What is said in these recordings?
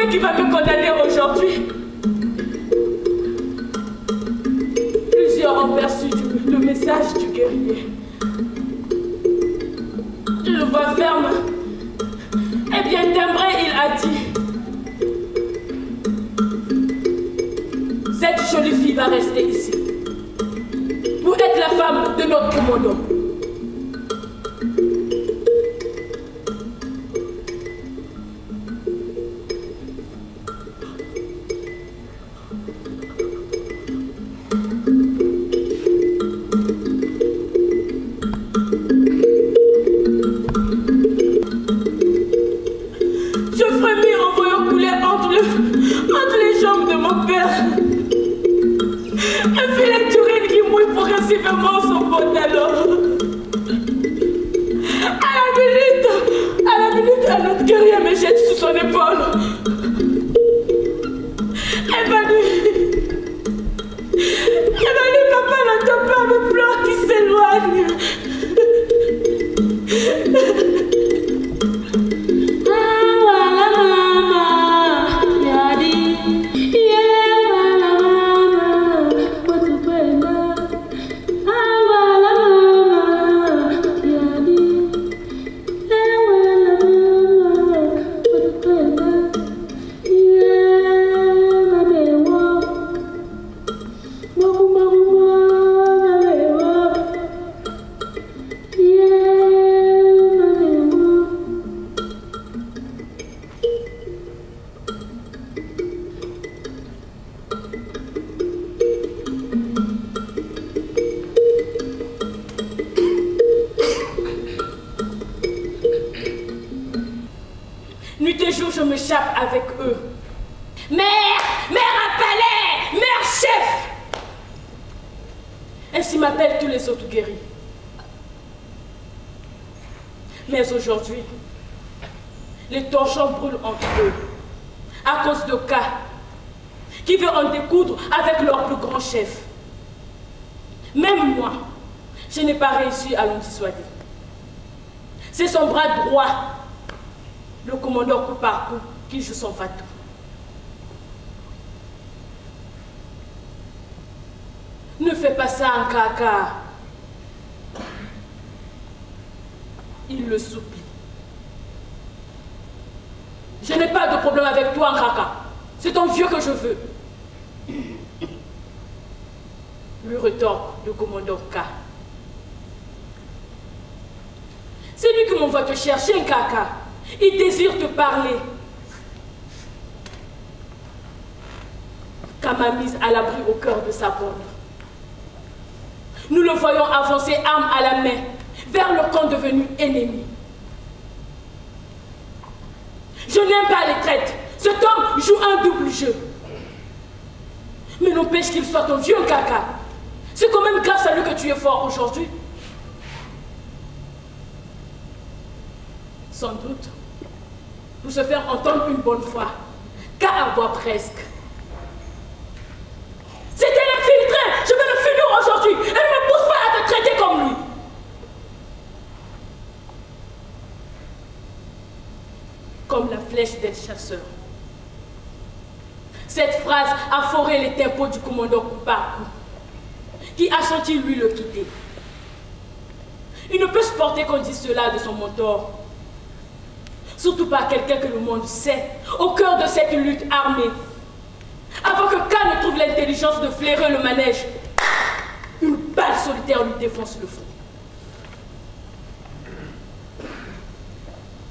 Dieu qui va me condamner aujourd'hui. Plusieurs ont perçu le message du guerrier. Je le vois ferme et bien timbré, il a dit: cette jolie fille va rester ici pour être la femme de notre commandant. Avec eux. Mère à palais, mère chef. Ainsi m'appellent tous les autres guerriers. Mais aujourd'hui, les torchons brûlent entre eux à cause de cas qui veulent en découdre avec leur plus grand chef. Même moi, je n'ai pas réussi à l'en dissuader. C'est son bras droit, le commandant coup par coup, qui joue son fatou. Ne fais pas ça en caca. Il le supplie. Je n'ai pas de problème avec toi en caca. C'est ton vieux que je veux. Lui retorque le commandant K. C'est lui qui m'envoie te chercher un caca. Il désire te parler. K m'a mise à l'abri au cœur de sa bande. Nous le voyons avancer arme à la main vers le camp devenu ennemi. Je n'aime pas les traites. Cet homme joue un double jeu. Mais n'empêche qu'il soit ton vieux caca. C'est quand même grâce à lui que tu es fort aujourd'hui. Sans doute, pour se faire entendre une bonne fois, qu'à avoir presque. C'était l'infiltré. Je vais le finir aujourd'hui. Et ne me pousse pas à te traiter comme lui. Comme la flèche des chasseurs. Cette phrase a foré les tempos du commandant coup par coup, qui a senti lui le quitter. Il ne peut supporter qu'on dise cela de son mentor. Surtout pas quelqu'un que le monde sait, au cœur de cette lutte armée. Avant que K ne trouve l'intelligence de flairer le manège, une balle solitaire lui défonce le front.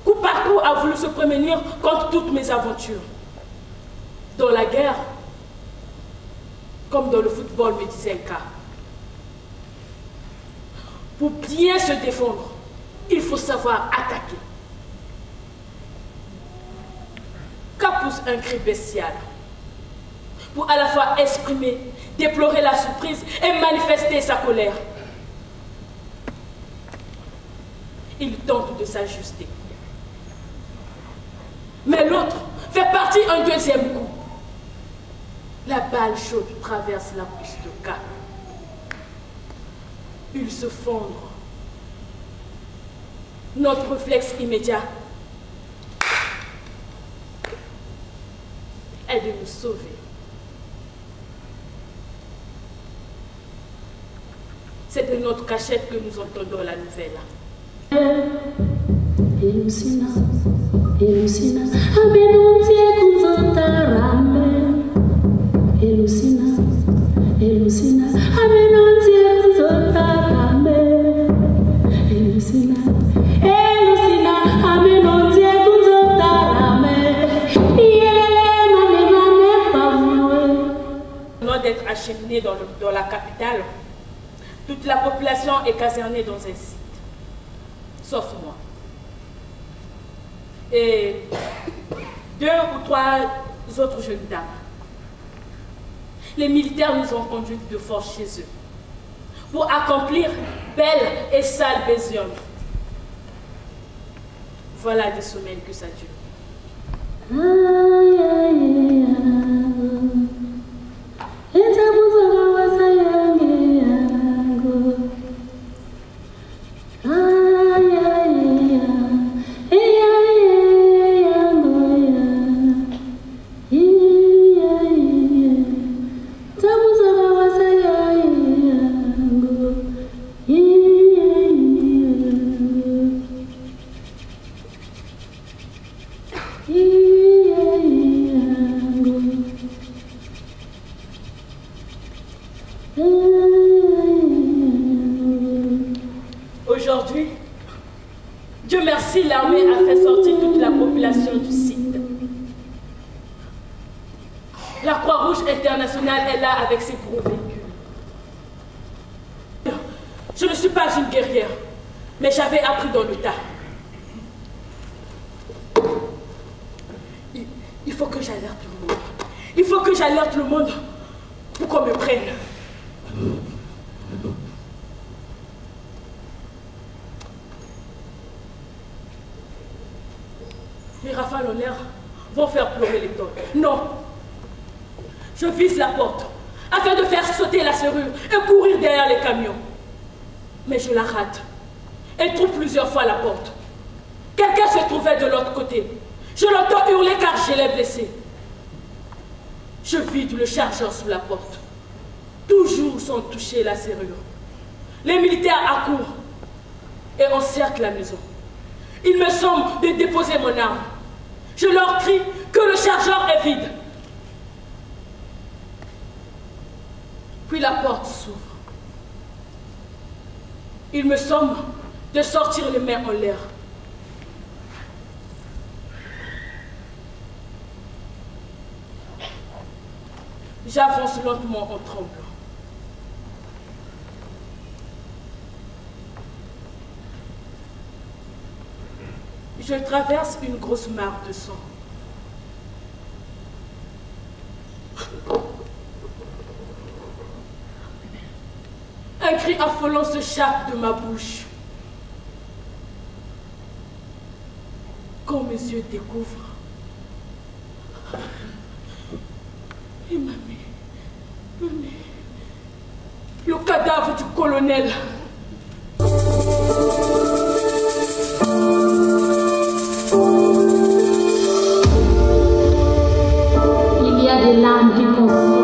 Coup par coup a voulu se prémunir contre toutes mes aventures. Dans la guerre, comme dans le football, me disait K. Pour bien se défendre, il faut savoir attaquer. K pousse un cri bestial pour à la fois exprimer, déplorer la surprise et manifester sa colère. Il tente de s'ajuster. Mais l'autre fait partie un deuxième coup. La balle chaude traverse la bouche de K. Il se fondre. Notre réflexe immédiat. est de nous sauver. C'est de notre cachette que nous entendons la nouvelle. Elusina, Elusina, abenunzie kunzotarambe. Elusina, Elusina, abenunzie kunzotarambe. Elusina, Elusina, abenunzie kunzotarambe. Yele mane pas voué. Loin d'être acheminée dans la capitale, toute la population est casernée dans un site, sauf moi. Et 2 ou 3 autres jeunes dames. Les militaires nous ont conduites de force chez eux pour accomplir belle et sale besogne. Voilà des semaines que ça dure. Aujourd'hui, Dieu merci, l'armée a fait sortir toute la population du site. La Croix-Rouge internationale est là avec ses gros véhicules. Je ne suis pas une guerrière, mais j'avais appris dans le tas. Il faut que j'alerte le monde. Il faut que j'alerte le monde pour qu'on me prenne. Les rafales en l'air vont faire pleurer les tonnes. Non! Je vise la porte afin de faire sauter la serrure et courir derrière les camions. Mais je la rate. Elle trouve plusieurs fois la porte. Quelqu'un se trouvait de l'autre côté. Je l'entends hurler car je l'ai blessé. Je vide le chargeur sous la porte. Toujours sans toucher la serrure. Les militaires accourent et encerclent la maison. Il me semble de déposer mon arme. Je leur crie que le chargeur est vide. Puis la porte s'ouvre. Il me semble de sortir les mains en l'air. J'avance lentement en tremblant. Je traverse une grosse mare de sang. Un cri affolant s'échappe de ma bouche. Quand mes yeux découvrent, et mamie, le cadavre du colonel. Il y a des larmes qui consolent.